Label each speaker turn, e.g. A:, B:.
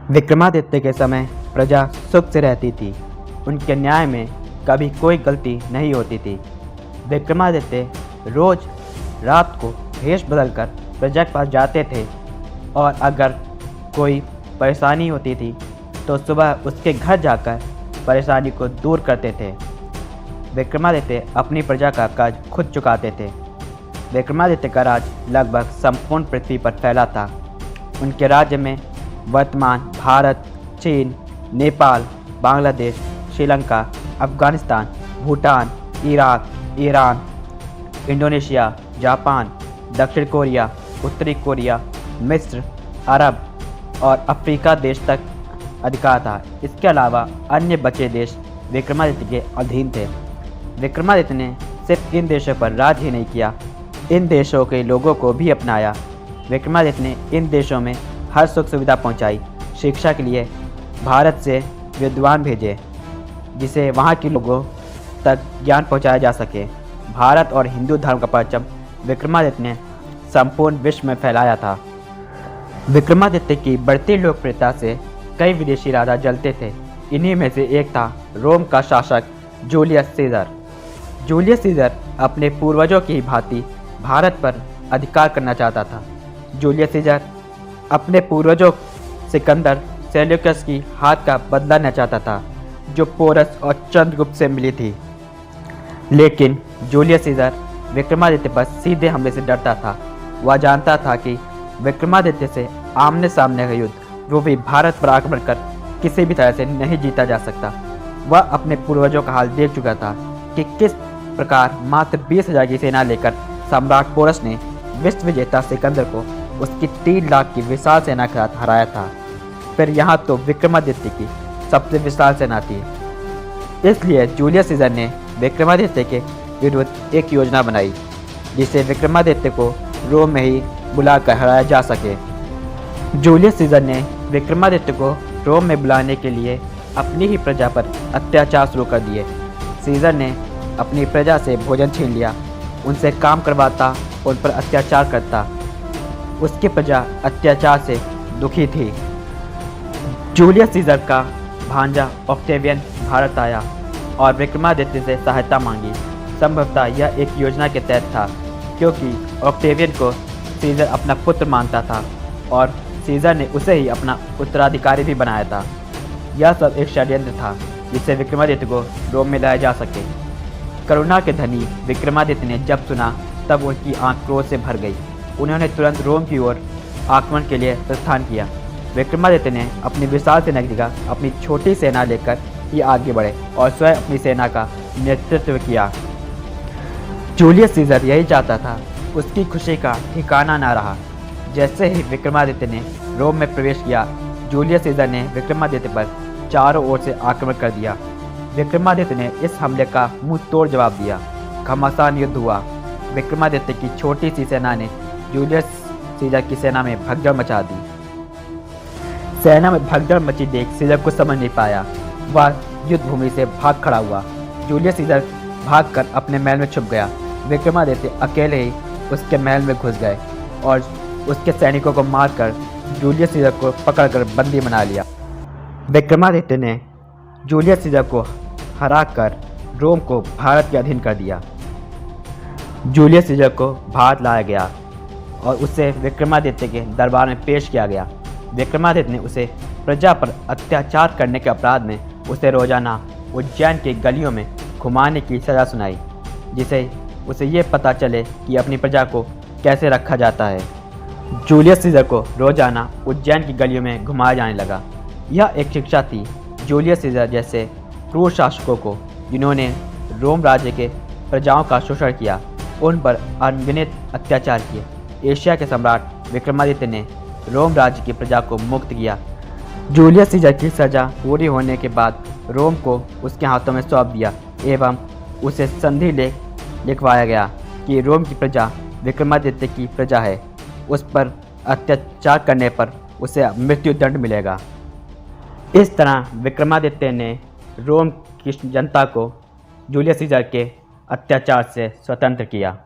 A: विक्रमादित्य के समय प्रजा सुख से रहती थी। उनके न्याय में कभी कोई गलती नहीं होती थी। विक्रमादित्य रोज रात को भेष बदलकर प्रजा के पास जाते थे और अगर कोई परेशानी होती थी तो सुबह उसके घर जाकर परेशानी को दूर करते थे। विक्रमादित्य अपनी प्रजा का कर्ज खुद चुकाते थे। विक्रमादित्य का राज लगभग संपूर्ण पृथ्वी पर फैला था। उनके राज्य में वर्तमान भारत, चीन, Nepal, Bangladesh, Sri Lanka, Afghanistan, Bhutan, Iraq, Iran, Indonesia, Japan, दक्षिण कोरिया, उत्तरी कोरिया, मिस्र, अरब और अफ्रीका देश तक अधिकार था। इसके अलावा अन्य बचे देश विक्रमादित्य के अधीन थे। विक्रमादित्य ने सिर्फ इन देशों पर राज ही नहीं किया, इन देशों के लोगों को भी अपनाया। विक्रमादित्य ने इन देशों में हर सुख सुविधा पहुंचाई। शिक्षा के लिए भारत से विद्वान भेजे जिसे वहां के लोगों तक ज्ञान पहुंचाया जा सके। भारत और हिंदू धर्म का परचम विक्रमादित्य ने संपूर्ण विश्व में फैलाया था। विक्रमादित्य की बढ़ती लोकप्रियता से कई विदेशी राजा जलते थे। इन्हीं में से एक था रोम का शासक जूलियस सीजर। जूलियस सीजर अपने पूर्वजों की भांति भारत पर अधिकार करना चाहता था। जूलियस सीजर अपने पूर्वजों सिकंदर सेल्यूकस की हाथ का बदला लेना चाहता था जो पोरस और चंद्रगुप्त से मिली थी। लेकिन जूलियस सीजर विक्रमादित्य पर सीधे हमले से डरता था। वह जानता था कि विक्रमादित्य से आमने सामने का युद्ध, वो भी भारत पर आक्रमण कर, किसी भी तरह से नहीं जीता जा सकता। वह अपने पूर्वजों का हाल देख चुका था कि किस प्रकार मात्र 20,000 की सेना लेकर सम्राट पोरस ने विश्व विजेता सिकंदर को उसकी 3 लाख की विशाल सेना के साथ हराया था। फिर यहाँ तो विक्रमादित्य की सबसे विशाल सेना थी। इसलिए जूलियस सीजर ने विक्रमादित्य के विरुद्ध एक योजना बनाई जिसे विक्रमादित्य को रोम में ही बुलाकर हराया जा सके। जूलियस सीजर ने विक्रमादित्य को रोम में बुलाने के लिए अपनी ही प्रजा पर अत्याचार शुरू कर दिए। सीजर ने अपनी प्रजा से भोजन छीन लिया, उनसे काम करवाता, उन पर अत्याचार करता। उसकी प्रजा अत्याचार से दुखी थी। जूलियस सीजर का भांजा ऑक्टेवियन भारत आया और विक्रमादित्य से सहायता मांगी। संभवतः यह एक योजना के तहत था क्योंकि ऑक्टेवियन को सीजर अपना पुत्र मानता था और सीजर ने उसे ही अपना उत्तराधिकारी भी बनाया था। यह सब एक षड्यंत्र था जिससे विक्रमादित्य को रोम में लाया जा सके। करुणा के धनी विक्रमादित्य ने जब सुना तब उनकी आंख क्रोध से भर गई। उन्होंने तुरंत रोम की ओर आक्रमण के लिए प्रस्थान किया। विक्रमादित्य ने अपनी विशाल सेना की जगह अपनी छोटी सेना लेकर ही आगे बढ़े और स्वयं अपनी सेना का नेतृत्व किया। जूलियस सीजर यही चाहता था। उसकी खुशी का ठिकाना न रहा। जैसे ही विक्रमादित्य ने रोम में प्रवेश किया, जूलियस सीजर ने विक्रमादित्य पर चारों ओर से आक्रमण कर दिया। विक्रमादित्य ने इस हमले का मुंह तोड़ जवाब दिया। घमासान युद्ध हुआ। विक्रमादित्य की छोटी सी सेना ने जूलियस सीजर की सेना में भगदड़ मचा दी। सेना में भगदड़ मची देख सीजर को समझ नहीं पाया। वह युद्ध भूमि से भाग खड़ा हुआ। जूलियस सीजर भागकर अपने महल में छुप गया। विक्रमादित्य अकेले ही उसके महल में घुस गए और उसके सैनिकों को मारकर जूलियस सीजर को पकड़कर बंदी बना लिया। विक्रमादित्य ने जूलियस सीजर को हराकर रोम को भारत के अधीन कर दिया। जूलियस सीजर को भारत लाया गया और उसे विक्रमादित्य के दरबार में पेश किया गया। विक्रमादित्य ने उसे प्रजा पर अत्याचार करने के अपराध में उसे रोजाना उज्जैन की गलियों में घुमाने की सज़ा सुनाई, जिसे उसे ये पता चले कि अपनी प्रजा को कैसे रखा जाता है। जूलियस सीजर को रोजाना उज्जैन की गलियों में घुमाया जाने लगा। यह एक शिक्षा थी जूलियस सीजर जैसे क्रूर शासकों को, जिन्होंने रोम राज्य के प्रजाओं का शोषण किया, उन पर अनगिनत अत्याचार किए। एशिया के सम्राट विक्रमादित्य ने रोम राज्य की प्रजा को मुक्त किया। जूलियस सीजर की सज़ा पूरी होने के बाद रोम को उसके हाथों में सौंप दिया एवं उसे संधि लिखवाया गया कि रोम की प्रजा विक्रमादित्य की प्रजा है। उस पर अत्याचार करने पर उसे मृत्युदंड मिलेगा। इस तरह विक्रमादित्य ने रोम की जनता को जूलियस सीजर के अत्याचार से स्वतंत्र किया।